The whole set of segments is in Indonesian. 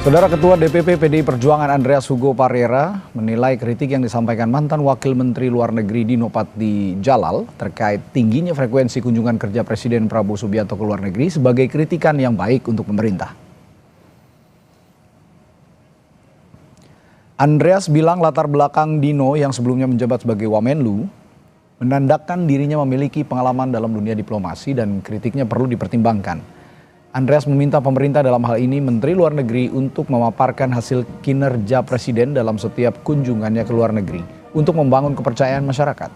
Saudara Ketua DPP PDI Perjuangan Andreas Hugo Parera menilai kritik yang disampaikan mantan Wakil Menteri Luar Negeri Dino Patijala terkait tingginya frekuensi kunjungan kerja Presiden Prabowo Subianto ke luar negeri sebagai kritikan yang baik untuk pemerintah. Andreas bilang latar belakang Dino yang sebelumnya menjabat sebagai Wamenlu menandakan dirinya memiliki pengalaman dalam dunia diplomasi dan kritiknya perlu dipertimbangkan. Andreas meminta pemerintah dalam hal ini Menteri Luar Negeri untuk memaparkan hasil kinerja Presiden dalam setiap kunjungannya ke luar negeri untuk membangun kepercayaan masyarakat.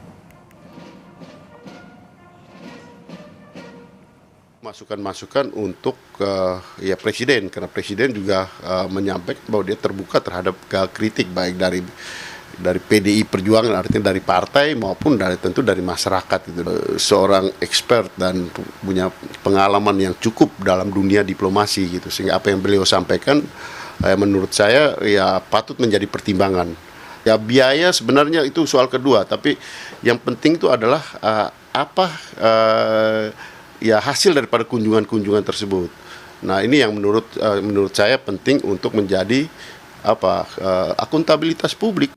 Masukan-masukan untuk Presiden, karena Presiden juga menyampaikan bahwa dia terbuka terhadap kritik baik dari PDI Perjuangan, artinya dari partai maupun tentu dari masyarakat gitu. Seorang expert dan punya pengalaman yang cukup dalam dunia diplomasi gitu, sehingga apa yang beliau sampaikan menurut saya ya patut menjadi pertimbangan. Ya biaya sebenarnya itu soal kedua, tapi yang penting itu adalah ya hasil daripada kunjungan-kunjungan tersebut. Nah ini yang menurut saya penting untuk menjadi akuntabilitas publik.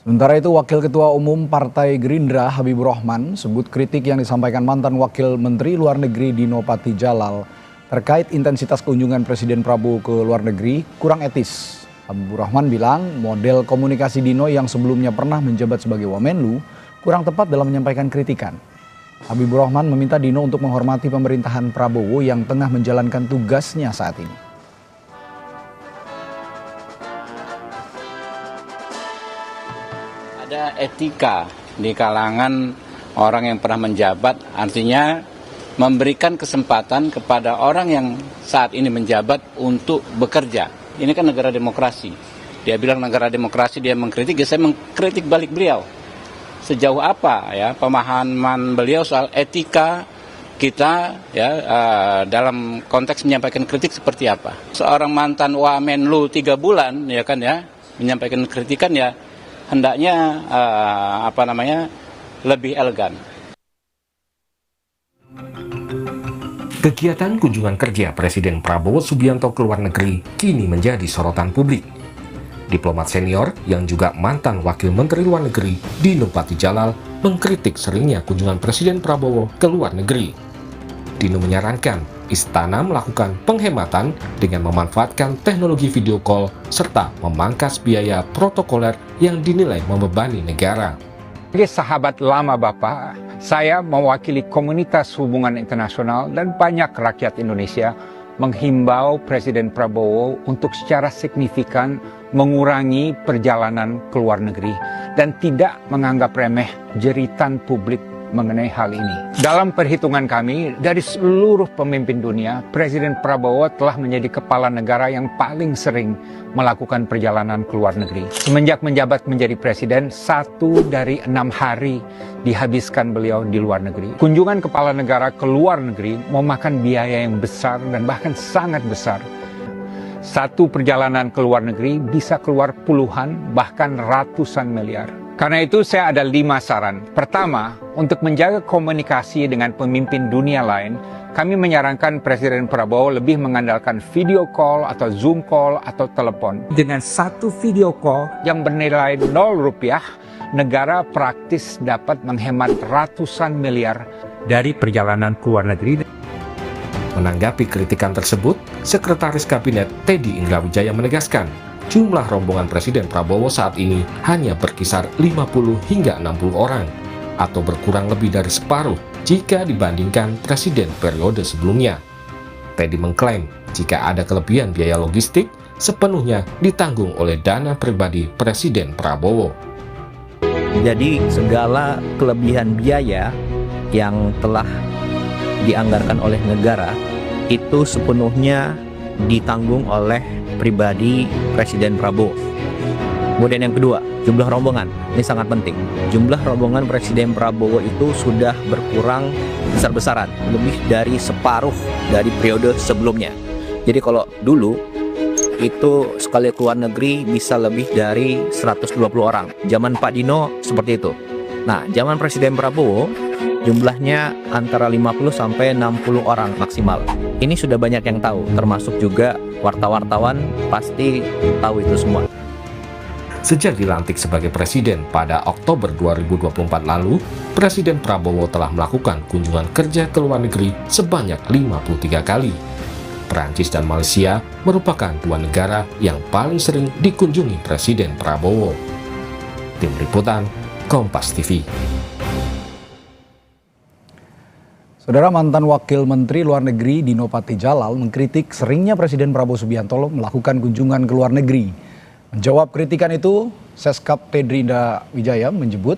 Sementara itu, Wakil Ketua Umum Partai Gerindra Habibur Rahman sebut kritik yang disampaikan mantan Wakil Menteri Luar Negeri Dino Patijala terkait intensitas kunjungan Presiden Prabowo ke luar negeri kurang etis. Habibur Rahman bilang model komunikasi Dino yang sebelumnya pernah menjabat sebagai Wamenlu kurang tepat dalam menyampaikan kritikan. Habibur Rahman meminta Dino untuk menghormati pemerintahan Prabowo yang tengah menjalankan tugasnya saat ini. Ada etika di kalangan orang yang pernah menjabat, artinya memberikan kesempatan kepada orang yang saat ini menjabat untuk bekerja. Ini kan negara demokrasi. Dia bilang negara demokrasi, dia mengkritik, ya saya mengkritik balik beliau. Sejauh apa ya pemahaman beliau soal etika kita ya dalam konteks menyampaikan kritik seperti apa? Seorang mantan Wamenlu 3 bulan ya kan ya menyampaikan kritikan ya hendaknya lebih elegan. Kegiatan kunjungan kerja Presiden Prabowo Subianto ke luar negeri kini menjadi sorotan publik. Diplomat senior yang juga mantan Wakil Menteri Luar Negeri Dino Patijala mengkritik seringnya kunjungan Presiden Prabowo ke luar negeri. Dino menyarankan Istana melakukan penghematan dengan memanfaatkan teknologi video call serta memangkas biaya protokoler yang dinilai membebani negara. Sebagai sahabat lama Bapak, saya mewakili komunitas hubungan internasional dan banyak rakyat Indonesia menghimbau Presiden Prabowo untuk secara signifikan mengurangi perjalanan ke luar negeri dan tidak menganggap remeh jeritan publik mengenai hal ini. Dalam perhitungan kami, dari seluruh pemimpin dunia, Presiden Prabowo telah menjadi kepala negara yang paling sering melakukan perjalanan ke luar negeri. Semenjak menjabat menjadi presiden, 1 dari 6 hari dihabiskan beliau di luar negeri. Kunjungan kepala negara ke luar negeri memakan biaya yang besar dan bahkan sangat besar. Satu perjalanan ke luar negeri bisa keluar puluhan bahkan ratusan miliar. Karena itu saya ada 5 saran. Pertama, untuk menjaga komunikasi dengan pemimpin dunia lain, kami menyarankan Presiden Prabowo lebih mengandalkan video call atau Zoom call atau telepon. Dengan satu video call yang bernilai 0 rupiah, negara praktis dapat menghemat ratusan miliar dari perjalanan ke luar negeri. Menanggapi kritikan tersebut, Sekretaris Kabinet Teddy Indrawijaya menegaskan, jumlah rombongan Presiden Prabowo saat ini hanya berkisar 50 hingga 60 orang, atau berkurang lebih dari separuh jika dibandingkan Presiden periode sebelumnya. Teddy mengklaim jika ada kelebihan biaya logistik, sepenuhnya ditanggung oleh dana pribadi Presiden Prabowo. Jadi segala kelebihan biaya yang telah dianggarkan oleh negara itu sepenuhnya ditanggung oleh pribadi Presiden Prabowo. Kemudian yang kedua, jumlah rombongan. Ini sangat penting. Jumlah rombongan Presiden Prabowo itu sudah berkurang besar-besaran, lebih dari separuh dari periode sebelumnya. Jadi kalau dulu itu sekali keluar negeri bisa lebih dari 120 orang. Zaman Pak Dino seperti itu. Nah, zaman Presiden Prabowo jumlahnya antara 50 sampai 60 orang maksimal. Ini sudah banyak yang tahu, termasuk juga wartawan pasti tahu itu semua. Sejak dilantik sebagai presiden pada Oktober 2024 lalu, Presiden Prabowo telah melakukan kunjungan kerja ke luar negeri sebanyak 53 kali. Perancis dan Malaysia merupakan dua negara yang paling sering dikunjungi Presiden Prabowo. Tim Liputan, Kompas TV. Saudara, mantan Wakil Menteri Luar Negeri Dino Patijalal mengkritik seringnya Presiden Prabowo Subianto melakukan kunjungan ke luar negeri. Menjawab kritikan itu, Seskap Teddy Indah Wijaya menyebut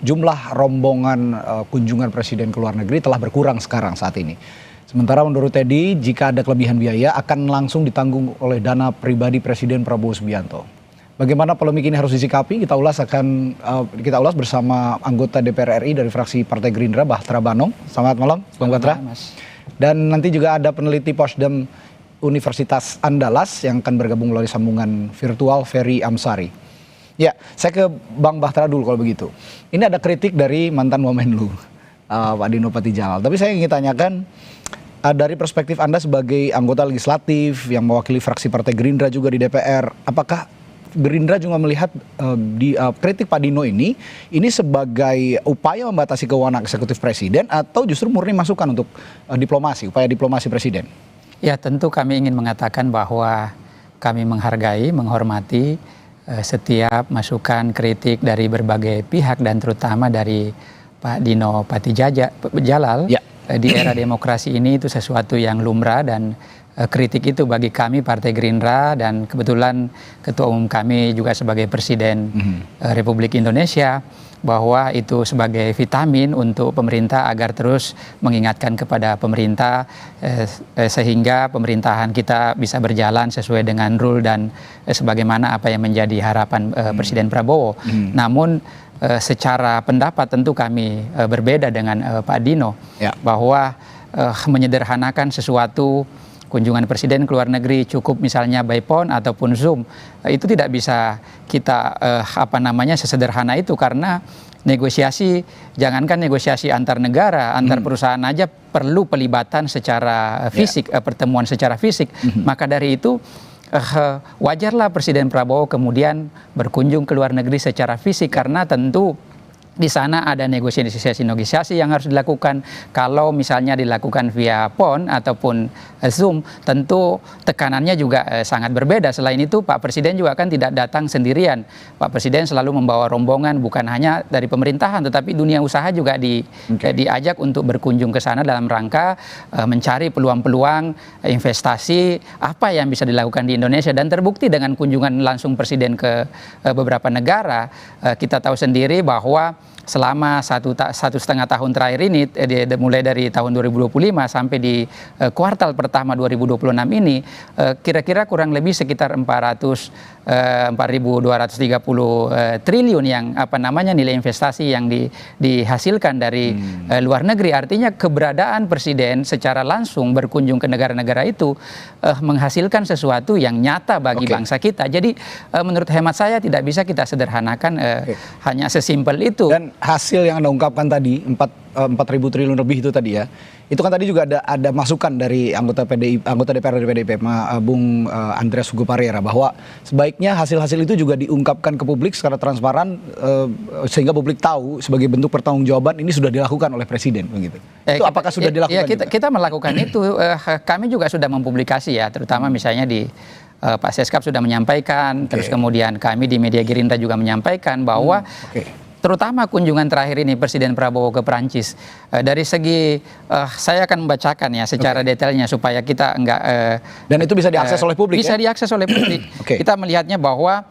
jumlah rombongan kunjungan Presiden ke luar negeri telah berkurang sekarang saat ini. Sementara menurut Teddy, jika ada kelebihan biaya akan langsung ditanggung oleh dana pribadi Presiden Prabowo Subianto. Bagaimana polemik ini harus disikapi? Kita ulas bersama anggota DPR RI dari fraksi Partai Gerindra, Bahtera Banong. Selamat malam, Bang Bahtera. Dan nanti juga ada peneliti Posdem Universitas Andalas yang akan bergabung melalui sambungan virtual, Ferry Amsari. Ya, saya ke Bang Bahtera dulu kalau begitu. Ini ada kritik dari mantan Wamenlu, Pak Dino Patijalal. Tapi saya ingin tanyakan, dari perspektif Anda sebagai anggota legislatif yang mewakili fraksi Partai Gerindra juga di DPR, apakah Gerindra juga melihat kritik Pak Dino ini sebagai upaya membatasi kewenangan eksekutif Presiden atau justru murni masukan untuk upaya diplomasi Presiden? Ya, tentu kami ingin mengatakan bahwa kami menghargai, menghormati setiap masukan kritik dari berbagai pihak dan terutama dari Pak Dino Patijalal. Ya. Di era demokrasi ini itu sesuatu yang lumrah dan kritik itu bagi kami Partai Gerindra dan kebetulan Ketua Umum kami juga sebagai Presiden Republik Indonesia, bahwa itu sebagai vitamin untuk pemerintah agar terus mengingatkan kepada pemerintah sehingga pemerintahan kita bisa berjalan sesuai dengan rule dan sebagaimana apa yang menjadi harapan Presiden Prabowo. Namun secara pendapat tentu kami berbeda dengan Pak Dino, ya, bahwa menyederhanakan sesuatu kunjungan Presiden ke luar negeri cukup misalnya by phone ataupun Zoom, itu tidak bisa kita sesederhana itu, karena negosiasi, jangankan negosiasi antar negara, antar perusahaan aja perlu pelibatan secara fisik, pertemuan secara fisik. Maka dari itu wajarlah Presiden Prabowo kemudian berkunjung ke luar negeri secara fisik, karena tentu di sana ada negosiasi yang harus dilakukan. Kalau misalnya dilakukan via phone ataupun Zoom, tentu tekanannya juga sangat berbeda. Selain itu, Pak Presiden juga kan tidak datang sendirian. Pak Presiden selalu membawa rombongan, bukan hanya dari pemerintahan, tetapi dunia usaha juga diajak untuk berkunjung ke sana dalam rangka mencari peluang-peluang investasi apa yang bisa dilakukan di Indonesia. Dan terbukti dengan kunjungan langsung Presiden ke beberapa negara. Kita tahu sendiri bahwa selama satu setengah tahun terakhir ini, mulai dari tahun 2025 sampai di kuartal pertama 2026 ini, kira-kira kurang lebih sekitar 4.230 triliun yang nilai investasi yang dihasilkan dari luar negeri. Artinya keberadaan Presiden secara langsung berkunjung ke negara-negara itu menghasilkan sesuatu yang nyata bagi bangsa kita. Jadi menurut hemat saya tidak bisa kita sederhanakan hanya sesimpel itu. Dan hasil yang Anda ungkapkan tadi 4.000 triliun lebih itu tadi ya, itu kan tadi juga ada masukan dari anggota DPR dari PDIP, Bung Andreas Hugo Parera, bahwa sebaiknya hasil-hasil itu juga diungkapkan ke publik secara transparan sehingga publik tahu sebagai bentuk pertanggungjawaban ini sudah dilakukan oleh Presiden begitu. Itu apakah sudah dilakukan? Kita melakukan itu, kami juga sudah mempublikasi ya, terutama misalnya di Pak Seskap sudah menyampaikan, terus kemudian kami di media Gerindra juga menyampaikan bahwa terutama kunjungan terakhir ini Presiden Prabowo ke Perancis, dari segi saya akan membacakan ya secara detailnya supaya kita enggak dan itu bisa diakses oleh publik. Bisa diakses oleh publik. Kita melihatnya bahwa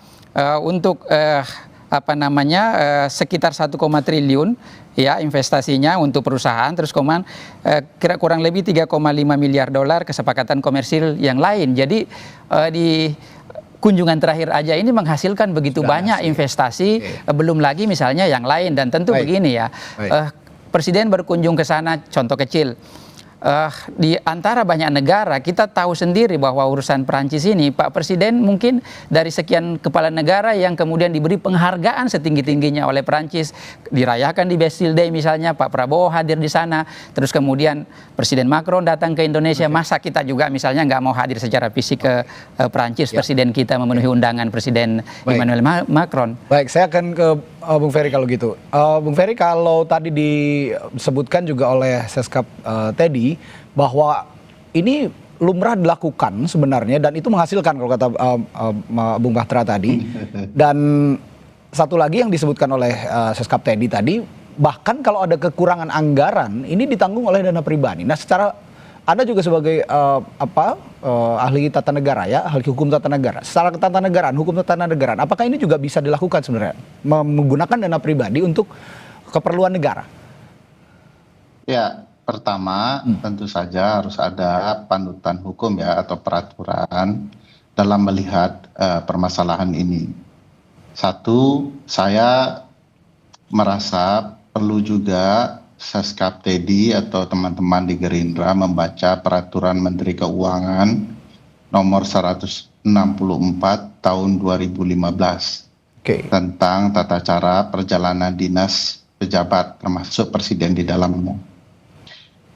untuk sekitar 1, triliun ya investasinya untuk perusahaan, terus kira kurang lebih 3,5 miliar dolar kesepakatan komersil yang lain. Jadi di kunjungan terakhir aja ini menghasilkan begitu banyak investasi, belum lagi misalnya yang lain. Dan tentu begini ya, Presiden berkunjung ke sana, contoh kecil, di antara banyak negara kita tahu sendiri bahwa urusan Perancis ini Pak Presiden mungkin dari sekian kepala negara yang kemudian diberi penghargaan setinggi-tingginya oleh Perancis, dirayakan di Bastille Day misalnya, Pak Prabowo hadir di sana, terus kemudian Presiden Macron datang ke Indonesia, masa kita juga misalnya nggak mau hadir secara fisik ke Perancis, Presiden kita memenuhi undangan Presiden Emmanuel Macron. Baik, saya akan ke Bung Ferry kalau gitu. Bung Ferry, kalau tadi disebutkan juga oleh Seskap Teddy bahwa ini lumrah dilakukan sebenarnya dan itu menghasilkan kalau kata Bung Bahtera tadi. Dan satu lagi yang disebutkan oleh Seskap Teddy tadi, bahkan kalau ada kekurangan anggaran ini ditanggung oleh dana pribadi. Nah, secara Anda juga sebagai ahli tata negara ya, ahli hukum tata negara. Secara tata negaraan, hukum tata negaraan, apakah ini juga bisa dilakukan sebenarnya menggunakan dana pribadi untuk keperluan negara? Ya, pertama tentu saja harus ada panutan hukum ya atau peraturan dalam melihat permasalahan ini. Satu, saya merasa perlu juga Seskap Teddy atau teman-teman di Gerindra membaca peraturan Menteri Keuangan nomor 164 tahun 2015 tentang tata cara perjalanan dinas pejabat termasuk presiden di dalamnya.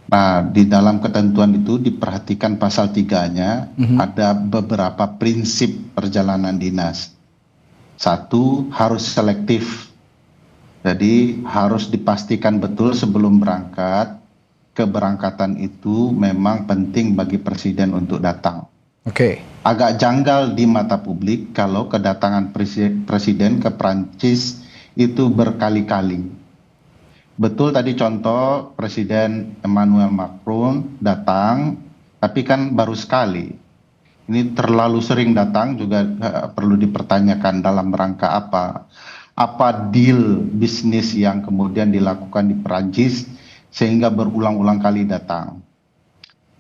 Nah, di dalam ketentuan itu diperhatikan pasal 3-nya ada beberapa prinsip perjalanan dinas. Satu, harus selektif. Jadi harus dipastikan betul sebelum berangkat, keberangkatan itu memang penting bagi presiden untuk datang. Agak janggal di mata publik kalau kedatangan presiden ke Prancis itu berkali-kali. Betul tadi contoh Presiden Emmanuel Macron datang, tapi kan baru sekali. Ini terlalu sering datang juga perlu dipertanyakan dalam rangka apa. Apa deal bisnis yang kemudian dilakukan di Perancis sehingga berulang-ulang kali datang.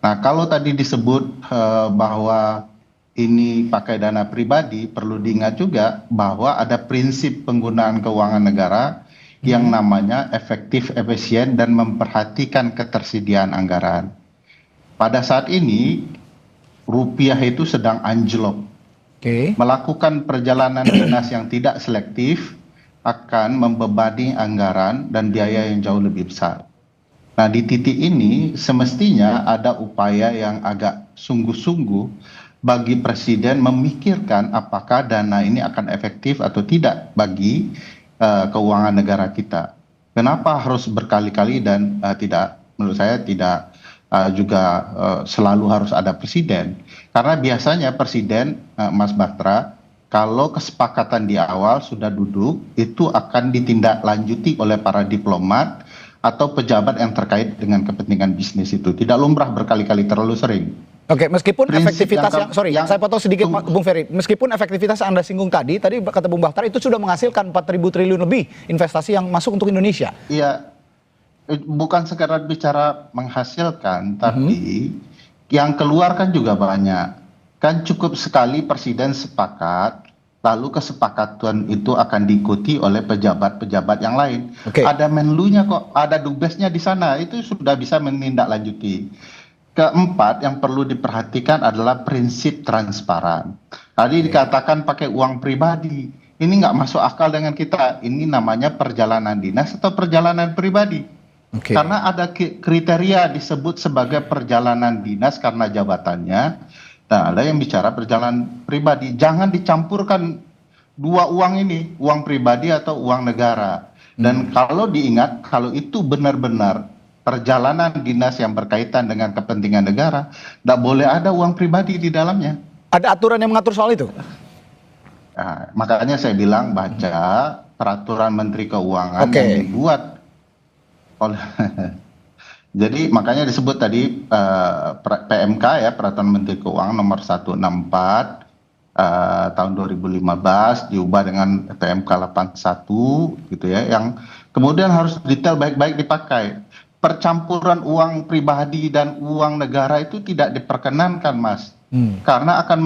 Nah, kalau tadi disebut bahwa ini pakai dana pribadi, perlu diingat juga bahwa ada prinsip penggunaan keuangan negara yang namanya efektif, efisien, dan memperhatikan ketersediaan anggaran. Pada saat ini, rupiah itu sedang anjlok. Melakukan perjalanan dinas yang tidak selektif akan membebani anggaran dan biaya yang jauh lebih besar. Nah, di titik ini semestinya ada upaya yang agak sungguh-sungguh bagi presiden memikirkan apakah dana ini akan efektif atau tidak bagi keuangan negara kita. Kenapa harus berkali-kali dan menurut saya tidak juga selalu harus ada presiden. Karena biasanya presiden, Mas Bahtera, kalau kesepakatan di awal sudah duduk, itu akan ditindaklanjuti oleh para diplomat atau pejabat yang terkait dengan kepentingan bisnis itu. Tidak lumrah berkali-kali, terlalu sering. Meskipun efektivitas saya potong sedikit Bung Ferry, meskipun efektivitas yang Anda singgung tadi kata Bung Bahtera itu sudah menghasilkan 4.000 triliun lebih investasi yang masuk untuk Indonesia. Iya, bukan sekedar bicara menghasilkan, tapi yang keluar kan juga banyak. Kan cukup sekali presiden sepakat, lalu kesepakatan itu akan diikuti oleh pejabat-pejabat yang lain. Ada menlunya kok, ada dubesnya di sana, itu sudah bisa menindaklanjuti. Keempat yang perlu diperhatikan adalah prinsip transparan. Tadi dikatakan pakai uang pribadi, ini nggak masuk akal dengan kita. Ini namanya perjalanan dinas atau perjalanan pribadi. Karena ada kriteria disebut sebagai perjalanan dinas karena jabatannya. Nah, ada yang bicara perjalanan pribadi. Jangan dicampurkan dua uang ini, uang pribadi atau uang negara. Dan kalau diingat, kalau itu benar-benar perjalanan dinas yang berkaitan dengan kepentingan negara, tidak boleh ada uang pribadi di dalamnya. Ada aturan yang mengatur soal itu? Nah, makanya saya bilang baca peraturan Menteri Keuangan yang dibuat oleh... Jadi makanya disebut tadi PMK ya, Peraturan Menteri Keuangan nomor 164 tahun 2015 diubah dengan PMK 81 gitu ya, yang kemudian harus detail baik-baik dipakai. Percampuran uang pribadi dan uang negara itu tidak diperkenankan, Mas. Karena akan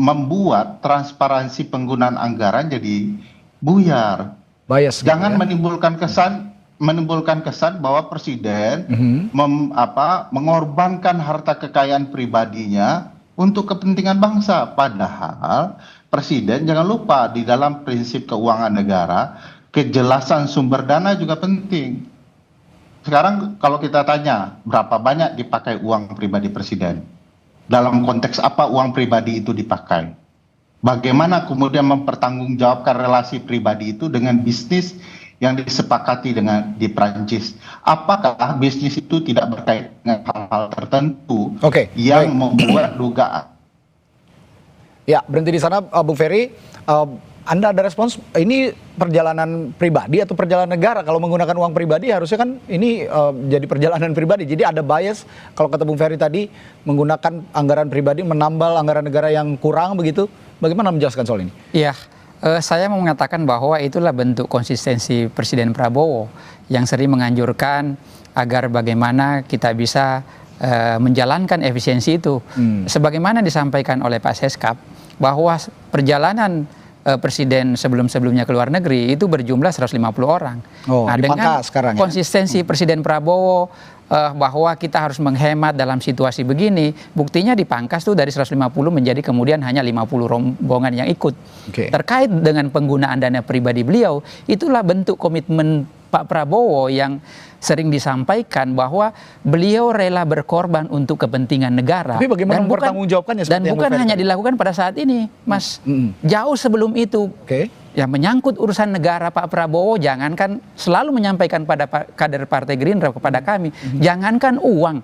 membuat transparansi penggunaan anggaran jadi buyar. Bias, jangan menimbulkan kesan menimbulkan kesan bahwa presiden mengorbankan harta kekayaan pribadinya untuk kepentingan bangsa. Padahal presiden jangan lupa di dalam prinsip keuangan negara, kejelasan sumber dana juga penting. Sekarang kalau kita tanya berapa banyak dipakai uang pribadi presiden, dalam konteks apa uang pribadi itu dipakai, bagaimana kemudian mempertanggungjawabkan relasi pribadi itu dengan bisnis yang disepakati di Prancis. Apakah bisnis itu tidak berkaitan dengan hal-hal tertentu yang membuat dugaan? Ya, berhenti di sana, Bung Ferry. Anda ada respons, ini perjalanan pribadi atau perjalanan negara? Kalau menggunakan uang pribadi harusnya kan ini jadi perjalanan pribadi. Jadi ada bias, kalau kata Bung Ferry tadi, menggunakan anggaran pribadi menambal anggaran negara yang kurang begitu. Bagaimana menjelaskan soal ini? Iya, saya mau mengatakan bahwa itulah bentuk konsistensi Presiden Prabowo yang sering menganjurkan agar bagaimana kita bisa menjalankan efisiensi itu. Sebagaimana disampaikan oleh Pak Seskap, bahwa perjalanan presiden sebelum-sebelumnya ke luar negeri itu berjumlah 150 orang. Nah, dengan sekarang, konsistensi Presiden Prabowo bahwa kita harus menghemat dalam situasi begini, buktinya dipangkas tuh dari 150 menjadi kemudian hanya 50 rombongan yang ikut. Terkait dengan penggunaan dana pribadi beliau, itulah bentuk komitmen Pak Prabowo yang sering disampaikan bahwa beliau rela berkorban untuk kepentingan negara. Tapi bagaimana mempertanggungjawabkannya? Dan bukan hanya dilakukan pada saat ini, Mas. Jauh sebelum itu. Yang menyangkut urusan negara, Pak Prabowo jangankan selalu menyampaikan pada kader Partai Gerindra, kepada kami, jangankan uang,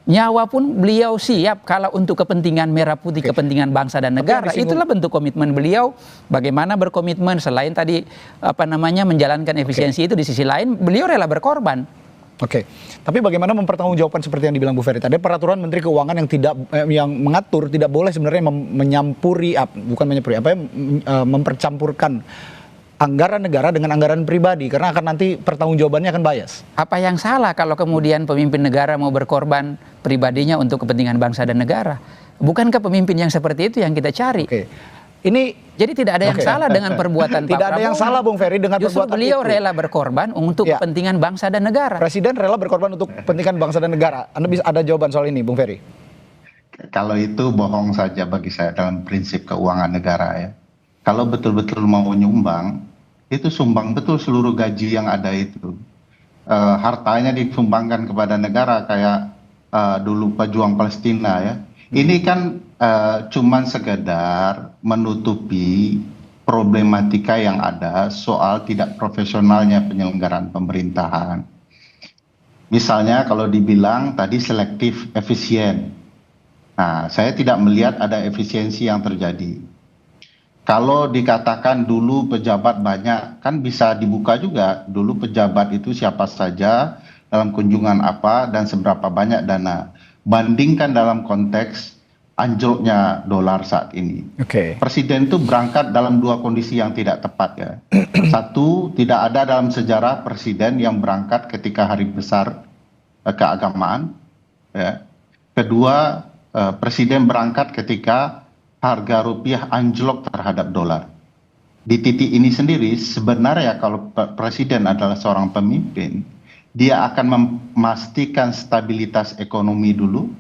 nyawa pun beliau siap kalau untuk kepentingan merah putih, kepentingan bangsa dan negara. Itulah bentuk komitmen beliau. Bagaimana berkomitmen selain tadi menjalankan efisiensi itu, di sisi lain beliau rela berkorban. Tapi bagaimana mempertanggungjawabkan seperti yang dibilang Bu Ferry tadi, peraturan Menteri Keuangan yang mengatur tidak boleh sebenarnya mempercampurkan anggaran negara dengan anggaran pribadi, karena akan nanti pertanggungjawabannya akan bias. Apa yang salah kalau kemudian pemimpin negara mau berkorban pribadinya untuk kepentingan bangsa dan negara? Bukankah pemimpin yang seperti itu yang kita cari? Jadi tidak ada yang salah dengan perbuatan Pak Prabowo. Tidak ada yang salah, Bung Ferry, dengan perbuatan beliau rela berkorban untuk kepentingan bangsa dan negara. Presiden rela berkorban untuk kepentingan bangsa dan negara. Anda bisa ada jawaban soal ini, Bung Ferry? Kalau itu bohong saja bagi saya dalam prinsip keuangan negara ya. Kalau betul-betul mau nyumbang, itu sumbang betul seluruh gaji yang ada itu. Hartanya disumbangkan kepada negara kayak dulu pejuang Palestina ya. Ini kan cuman sekedar menutupi problematika yang ada soal tidak profesionalnya penyelenggaraan pemerintahan. Misalnya kalau dibilang tadi selektif efisien. Nah, saya tidak melihat ada efisiensi yang terjadi. Kalau dikatakan dulu pejabat banyak, kan bisa dibuka juga. Dulu pejabat itu siapa saja, dalam kunjungan apa, dan seberapa banyak dana. Bandingkan dalam konteks anjloknya dolar saat ini. Presiden itu berangkat dalam dua kondisi yang tidak tepat ya. Satu, tidak ada dalam sejarah presiden yang berangkat ketika hari besar keagamaan. Ya. Kedua, presiden berangkat ketika harga rupiah anjlok terhadap dolar. Di titik ini sendiri sebenarnya kalau presiden adalah seorang pemimpin, dia akan memastikan stabilitas ekonomi dulu,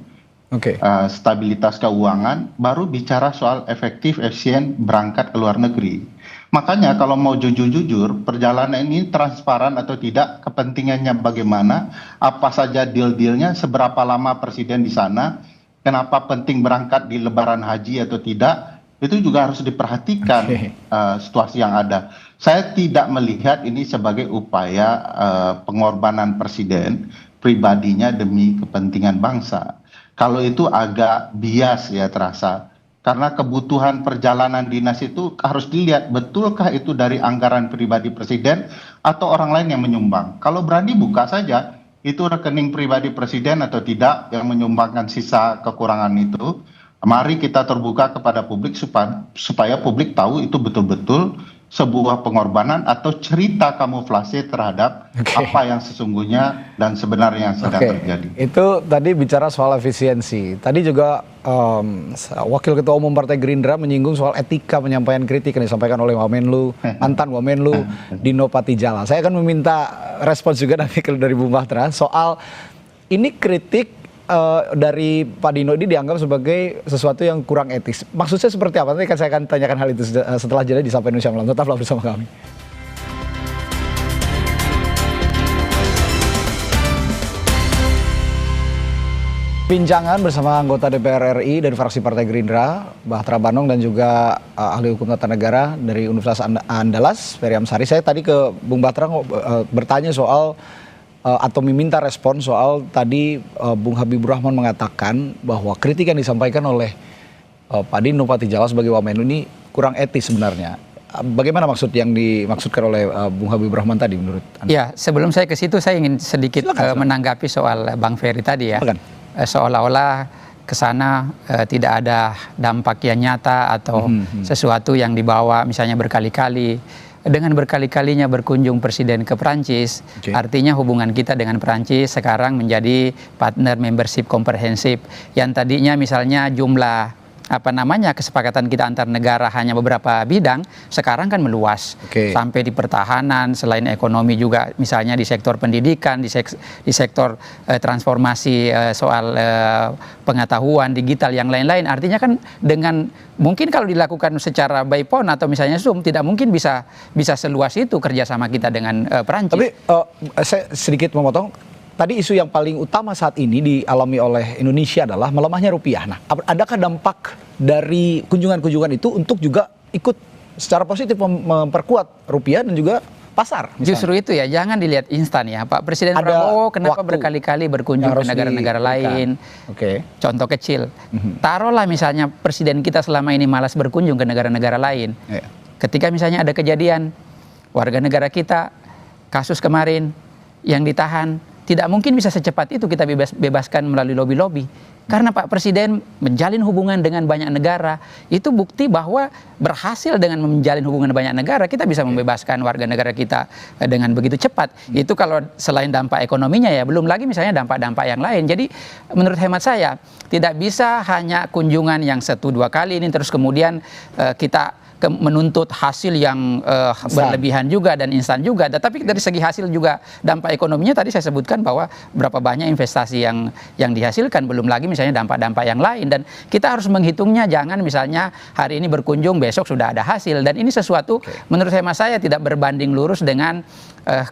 stabilitas keuangan, baru bicara soal efektif, efisien berangkat ke luar negeri. Makanya kalau mau jujur-jujur, perjalanan ini transparan atau tidak, kepentingannya bagaimana, apa saja deal-dealnya, seberapa lama presiden di sana, kenapa penting berangkat di lebaran haji atau tidak, itu juga harus diperhatikan situasi yang ada. Saya tidak melihat ini sebagai upaya pengorbanan presiden pribadinya demi kepentingan bangsa. Kalau itu agak bias ya terasa. Karena kebutuhan perjalanan dinas itu harus dilihat betulkah itu dari anggaran pribadi presiden atau orang lain yang menyumbang. Kalau berani buka saja, itu rekening pribadi presiden atau tidak yang menyumbangkan sisa kekurangan itu. Mari kita terbuka kepada publik supaya publik tahu itu betul-betul sebuah pengorbanan atau cerita kamuflase terhadap apa yang sesungguhnya dan sebenarnya yang sedang terjadi. Itu tadi bicara soal efisiensi. Tadi juga Wakil Ketua Umum Partai Gerindra menyinggung soal etika penyampaian kritik yang disampaikan oleh Wamenlu, mantan Wamenlu Dino Patijala. Saya akan meminta respons juga nanti dari Bung Bahtera soal ini kritik dari Pak Dino ini dianggap sebagai sesuatu yang kurang etis. Maksudnya seperti apa? Nanti saya akan tanyakan hal itu setelah jeda di Sapa Indonesia Malam. Tetaplah bersama kami. Bincangan bersama anggota DPR RI dari fraksi Partai Gerindra, Bahtera Banong, dan juga ahli hukum tata negara dari Universitas Andalas, Ferry Amsari. Saya tadi ke Bung Bahtera bertanya soal atau meminta respon soal tadi Bung Habibur Rahman mengatakan bahwa kritik yang disampaikan oleh Pak Dino Patijala sebagai Wamenlu ini kurang etis sebenarnya. Bagaimana maksud yang dimaksudkan oleh Bung Habibur Rahman tadi menurut Anda? Ya, sebelum saya ke situ saya ingin sedikit menanggapi soal Bang Ferry tadi ya. Seolah-olah ke sana tidak ada dampak yang nyata atau sesuatu yang dibawa misalnya berkali-kali. Dengan berkali-kalinya berkunjung Presiden ke Perancis, artinya hubungan kita dengan Perancis sekarang menjadi partner membership komprehensif yang tadinya misalnya jumlah kesepakatan kita antar negara hanya beberapa bidang, sekarang kan meluas sampai di pertahanan, selain ekonomi juga misalnya di sektor pendidikan, di sektor transformasi soal pengetahuan digital yang lain-lain. Artinya kan dengan mungkin kalau dilakukan secara by phone atau misalnya Zoom tidak mungkin bisa seluas itu kerjasama kita dengan Perancis. Tapi saya sedikit memotong. Tadi isu yang paling utama saat ini dialami oleh Indonesia adalah melemahnya rupiah. Nah, adakah dampak dari kunjungan-kunjungan itu untuk juga ikut secara positif memperkuat rupiah dan juga pasar? Misalnya? Justru itu ya, jangan dilihat instan ya. Pak Presiden Prabowo kenapa berkali-kali berkunjung ke negara-negara lain? Contoh kecil, taruhlah misalnya Presiden kita selama ini malas berkunjung ke negara-negara lain. Ketika misalnya ada kejadian, warga negara kita, kasus kemarin yang ditahan, tidak mungkin bisa secepat itu kita bebaskan melalui lobby-lobby. Karena Pak Presiden menjalin hubungan dengan banyak negara, itu bukti bahwa berhasil dengan menjalin hubungan banyak negara, kita bisa membebaskan warga negara kita dengan begitu cepat. Itu kalau selain dampak ekonominya ya, belum lagi misalnya dampak-dampak yang lain. Jadi menurut hemat saya, tidak bisa hanya kunjungan yang 1-2 kali ini terus kemudian kita menuntut hasil yang berlebihan juga dan instan juga. Tetapi dari segi hasil juga dampak ekonominya tadi saya sebutkan bahwa berapa banyak investasi yang dihasilkan, belum lagi misalnya dampak-dampak yang lain. Dan kita harus menghitungnya, jangan misalnya hari ini berkunjung besok sudah ada hasil. Dan ini sesuatu menurut hemat saya tidak berbanding lurus dengan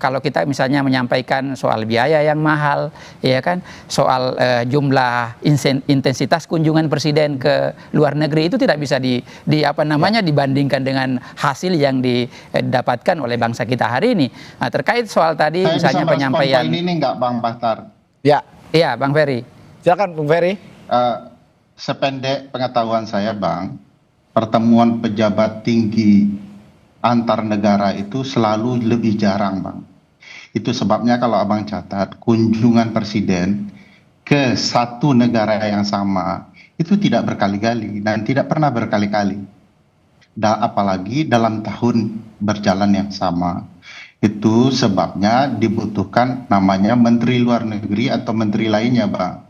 kalau kita misalnya menyampaikan soal biaya yang mahal, ya kan, soal jumlah intensitas kunjungan Presiden ke luar negeri itu tidak bisa dibandingkan dengan hasil yang didapatkan oleh bangsa kita hari ini. Nah, terkait soal tadi saya misalnya penyampaian ini enggak Bang Bahtar? Iya, Bang Ferry. Silakan Bung Ferry. Sependek pengetahuan saya, Bang, pertemuan pejabat tinggi antar negara itu selalu lebih jarang, Bang. Itu sebabnya kalau Abang catat, kunjungan Presiden ke satu negara yang sama itu tidak berkali-kali dan tidak pernah berkali-kali. Apalagi dalam tahun berjalan yang sama. Itu sebabnya dibutuhkan namanya Menteri Luar Negeri atau Menteri lainnya, Bang.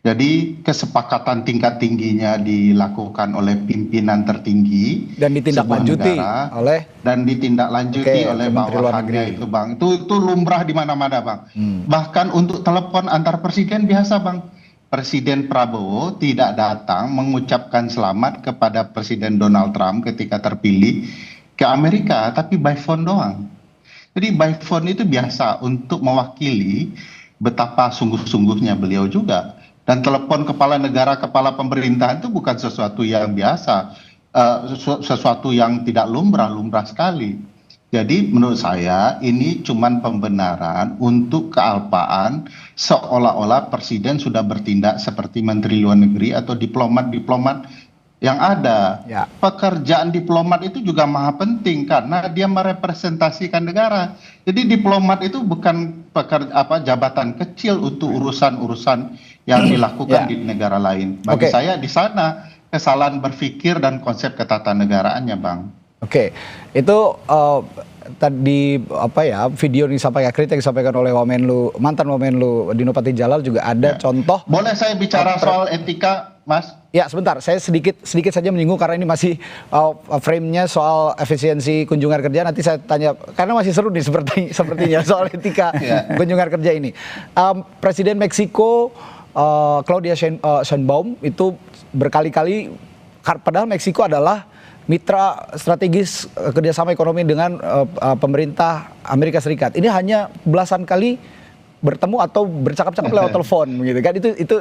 Jadi kesepakatan tingkat tingginya dilakukan oleh pimpinan tertinggi dan ditindaklanjuti oleh bawahannya itu, Bang. Itu lumrah di mana-mana, Bang. Bahkan untuk telepon antar presiden biasa, Bang. Presiden Prabowo tidak datang mengucapkan selamat kepada Presiden Donald Trump ketika terpilih ke Amerika, tapi by phone doang. Jadi by phone itu biasa untuk mewakili betapa sungguh-sungguhnya beliau juga. Dan telepon kepala negara, kepala pemerintahan itu bukan sesuatu yang biasa, sesuatu yang tidak lumrah sekali. Jadi menurut saya ini cuman pembenaran untuk kealpaan seolah-olah Presiden sudah bertindak seperti Menteri Luar Negeri atau diplomat-diplomat yang ada. Pekerjaan diplomat itu juga maha penting karena dia merepresentasikan negara. Jadi diplomat itu bukan jabatan kecil untuk urusan-urusan yang dilakukan di negara lain. Bagi saya di sana kesalahan berpikir dan konsep ketatanegaraannya, Bang. Oke, itu tadi video yang disampaikan, kritik yang disampaikan oleh mantan Wamenlu Dino Patijalal juga ada contoh. Boleh saya bicara soal etika, Mas? Ya, sebentar, saya sedikit saja menyinggung karena ini masih frame-nya soal efisiensi kunjungan kerja. Nanti saya tanya karena masih seru nih sepertinya soal etika kunjungan kerja ini. Presiden Meksiko Claudia Sheinbaum itu berkali-kali, padahal Meksiko adalah mitra strategis kerjasama ekonomi dengan pemerintah Amerika Serikat. Ini hanya belasan kali bertemu atau bercakap-cakap lewat telepon, gitu kan?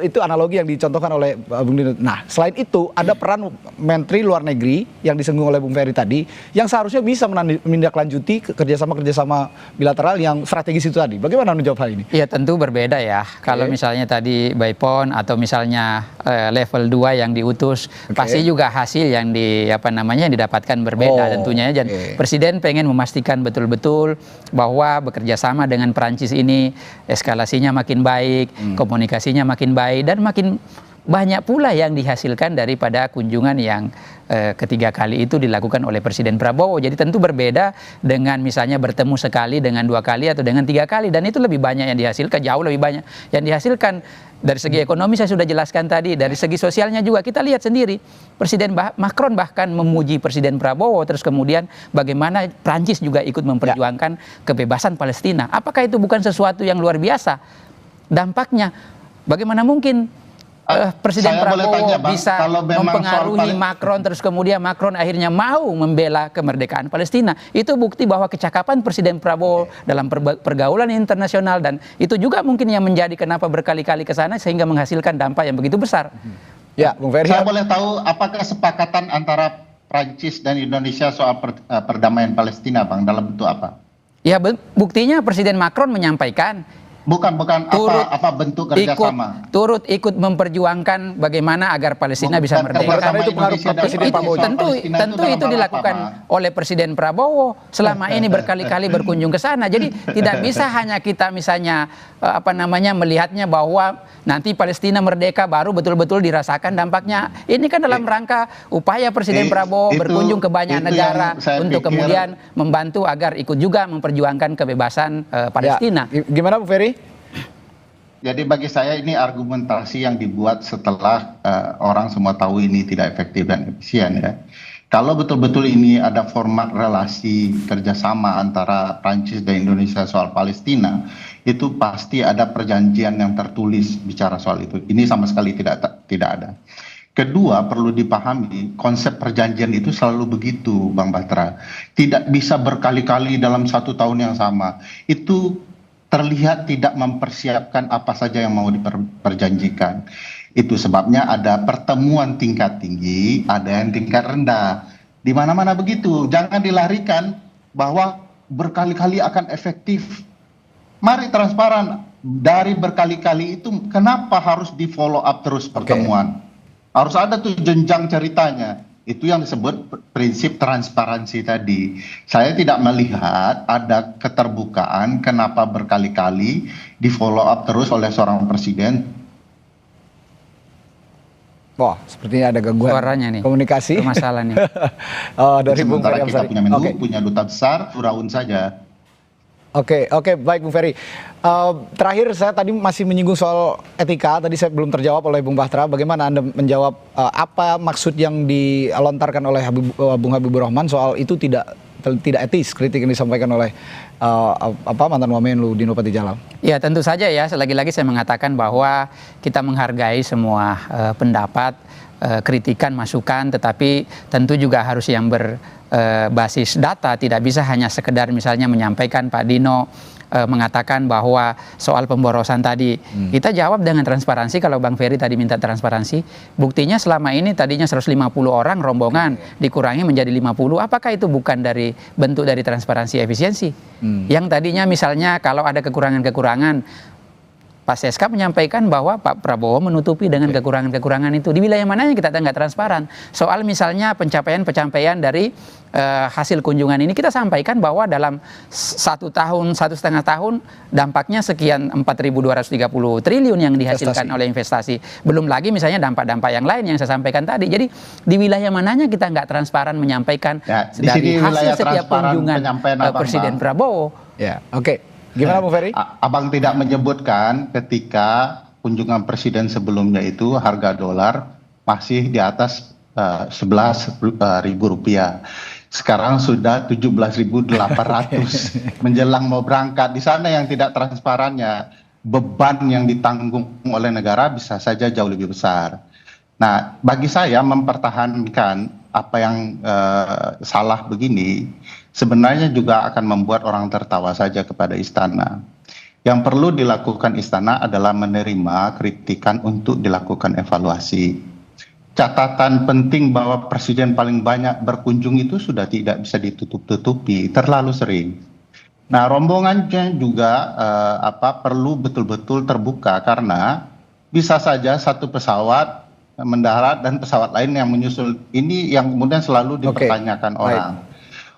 Itu analogi yang dicontohkan oleh Bung Dino. Nah, selain itu ada peran Menteri Luar Negeri yang disinggung oleh Bung Ferry tadi, yang seharusnya bisa menindaklanjuti kerjasama bilateral yang strategis itu tadi. Bagaimana menjawab hal ini? Ya tentu berbeda ya. Kalau misalnya tadi by phone atau misalnya level 2 yang diutus, pasti juga hasil yang didapatkan berbeda tentunya. Dan Presiden pengen memastikan betul-betul bahwa bekerja sama dengan Perancis ini eskalasinya makin baik, komunikasinya makin baik, dan makin banyak pula yang dihasilkan daripada kunjungan yang ketiga kali itu dilakukan oleh Presiden Prabowo. Jadi tentu berbeda dengan misalnya bertemu sekali, dengan 2 kali, atau dengan 3 kali. Dan itu lebih banyak yang dihasilkan, jauh lebih banyak yang dihasilkan. Dari segi ekonomi saya sudah jelaskan tadi, dari segi sosialnya juga kita lihat sendiri. Presiden Macron bahkan memuji Presiden Prabowo, terus kemudian bagaimana Prancis juga ikut memperjuangkan kebebasan Palestina. Apakah itu bukan sesuatu yang luar biasa? Dampaknya, bagaimana mungkin Presiden Prabowo bisa mempengaruhi Macron, terus kemudian Macron akhirnya mau membela kemerdekaan Palestina. Itu bukti bahwa kecakapan Presiden Prabowo dalam pergaulan internasional, dan itu juga mungkin yang menjadi kenapa berkali-kali ke sana sehingga menghasilkan dampak yang begitu besar. Ya, Bung Ferry. Saya boleh tahu apakah kesepakatan antara Prancis dan Indonesia soal perdamaian Palestina, Bang, dalam bentuk apa? Ya, buktinya Presiden Macron menyampaikan Bukan apa bentuk kerjasama. Turut ikut memperjuangkan bagaimana agar Palestina bisa merdeka. Itu pengaruh Presiden Prabowo. Tentu itu dilakukan oleh Presiden Prabowo selama ini berkali-kali berkunjung ke sana. Jadi tidak bisa hanya kita misalnya melihatnya bahwa nanti Palestina merdeka baru betul-betul dirasakan dampaknya. Ini kan dalam rangka upaya Presiden Prabowo berkunjung ke banyak negara untuk kemudian membantu agar ikut juga memperjuangkan kebebasan Palestina. Gimana Bu Ferry? Jadi bagi saya ini argumentasi yang dibuat setelah orang semua tahu ini tidak efektif dan efisien ya. Kalau betul-betul ini ada format relasi kerjasama antara Prancis dan Indonesia soal Palestina, itu pasti ada perjanjian yang tertulis bicara soal itu. Ini sama sekali tidak ada. Kedua, perlu dipahami konsep perjanjian itu selalu begitu, Bang Batra. Tidak bisa berkali-kali dalam 1 tahun yang sama. Itu terlihat tidak mempersiapkan apa saja yang mau diperjanjikan. Itu sebabnya ada pertemuan tingkat tinggi, ada yang tingkat rendah. Di mana-mana begitu. Jangan dilarikan bahwa berkali-kali akan efektif. Mari transparan. Dari berkali-kali itu kenapa harus di follow up terus pertemuan? Harus ada tuh jenjang ceritanya. Itu yang disebut prinsip transparansi tadi. Saya tidak melihat ada keterbukaan kenapa berkali-kali di follow up terus oleh seorang presiden. Wah, sepertinya ada gangguan suaranya nih, komunikasi. Masalah nih. Dari Bung Ferry kita punya Menlu, punya duta besar, Firaun saja. Oke, baik Bung Ferry. Terakhir saya tadi masih menyinggung soal etika, tadi saya belum terjawab oleh Bung Batra. Bagaimana Anda menjawab apa maksud yang dilontarkan oleh Bung Habibur Rahman soal itu tidak etis, kritik yang disampaikan oleh mantan Wamenlu Dino Patijalal? Ya tentu saja ya, lagi-lagi saya mengatakan bahwa kita menghargai semua pendapat, kritikan, masukan, tetapi tentu juga harus yang berbasis data, tidak bisa hanya sekedar misalnya menyampaikan Pak Dino mengatakan bahwa soal pemborosan tadi kita jawab dengan transparansi. Kalau Bang Ferry tadi minta transparansi, buktinya selama ini tadinya 150 orang rombongan dikurangi menjadi 50. Apakah itu bukan dari bentuk dari transparansi efisiensi? Yang tadinya misalnya kalau ada kekurangan-kekurangan Pak Seskap menyampaikan bahwa Pak Prabowo menutupi dengan kekurangan-kekurangan itu. Di wilayah mananya kita nggak transparan. Soal misalnya pencapaian dari hasil kunjungan ini, kita sampaikan bahwa dalam 1 tahun, 1,5 tahun, dampaknya sekian 4.230 triliun yang dihasilkan oleh investasi. Belum lagi misalnya dampak-dampak yang lain yang saya sampaikan tadi. Jadi di wilayah mananya kita nggak transparan menyampaikan dari hasil setiap kunjungan Presiden Prabowo. Ya, oke. Gimana Bu Ferry? Abang tidak menyebutkan ketika kunjungan presiden sebelumnya itu harga dolar masih di atas 11.000 rupiah. Sekarang sudah 17.800 menjelang mau berangkat. Di sana yang tidak transparannya, beban yang ditanggung oleh negara bisa saja jauh lebih besar. Nah, bagi saya mempertahankan apa yang salah begini sebenarnya juga akan membuat orang tertawa saja kepada istana. Yang perlu dilakukan istana adalah menerima kritikan untuk dilakukan evaluasi. Catatan penting bahwa presiden paling banyak berkunjung itu sudah tidak bisa ditutup-tutupi, terlalu sering. Nah, rombongannya juga perlu betul-betul terbuka karena bisa saja satu pesawat mendarat dan pesawat lain yang menyusul. Ini yang kemudian selalu dipertanyakan orang.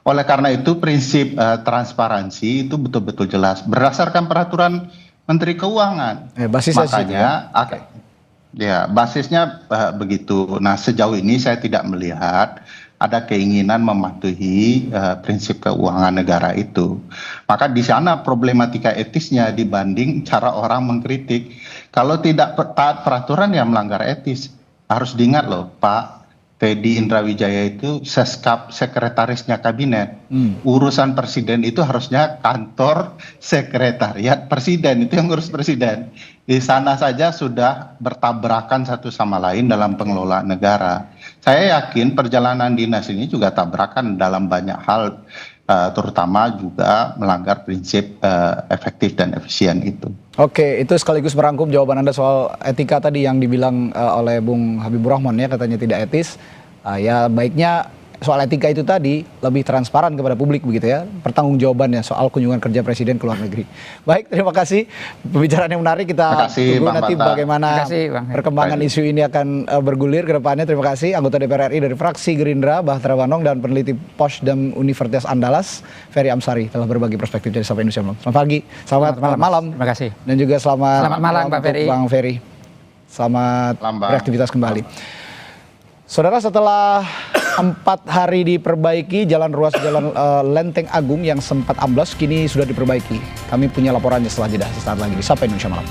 Oleh karena itu prinsip transparansi itu betul-betul jelas berdasarkan peraturan Menteri Keuangan. Makanya basisnya begitu. Nah, sejauh ini saya tidak melihat ada keinginan mematuhi prinsip keuangan negara itu. Maka di sana problematika etisnya dibanding cara orang mengkritik. Kalau tidak taat peraturan ya melanggar etis. Harus diingat loh, Pak Teddy Indrawijaya itu Seskap, sekretarisnya kabinet. Urusan presiden itu harusnya kantor sekretariat presiden, itu yang ngurus presiden. Di sana saja sudah bertabrakan satu sama lain dalam pengelolaan negara. Saya yakin perjalanan dinas ini juga tabrakan dalam banyak hal, terutama juga melanggar prinsip efektif dan efisien itu. Oke, itu sekaligus merangkum jawaban Anda soal etika tadi yang dibilang oleh Bung Habibur Rahman ya, katanya tidak etis. Ya baiknya soal etika itu tadi lebih transparan kepada publik begitu ya, pertanggungjawabannya soal kunjungan kerja presiden ke luar negeri. Baik, terima kasih. Pembicaraan yang menarik, kita tunggu nanti bagaimana perkembangan isu ini akan bergulir ke depannya. Terima kasih anggota DPR RI dari fraksi Gerindra, Bahtera Wanong, dan peneliti Posdem Universitas Andalas, Ferry Amsari, telah berbagi perspektif dari Sapa Indonesia Malam. Selamat pagi, selamat malam. Terima kasih. Dan juga selamat malam Pak Ferry. Bang Ferry. Selamat beraktivitas kembali. Saudara, setelah 4 hari diperbaiki, jalan ruas Jalan Lenteng Agung yang sempat amblas kini sudah diperbaiki. Kami punya laporannya setelah jeda sesaat lagi di Sapa Indonesia Malam.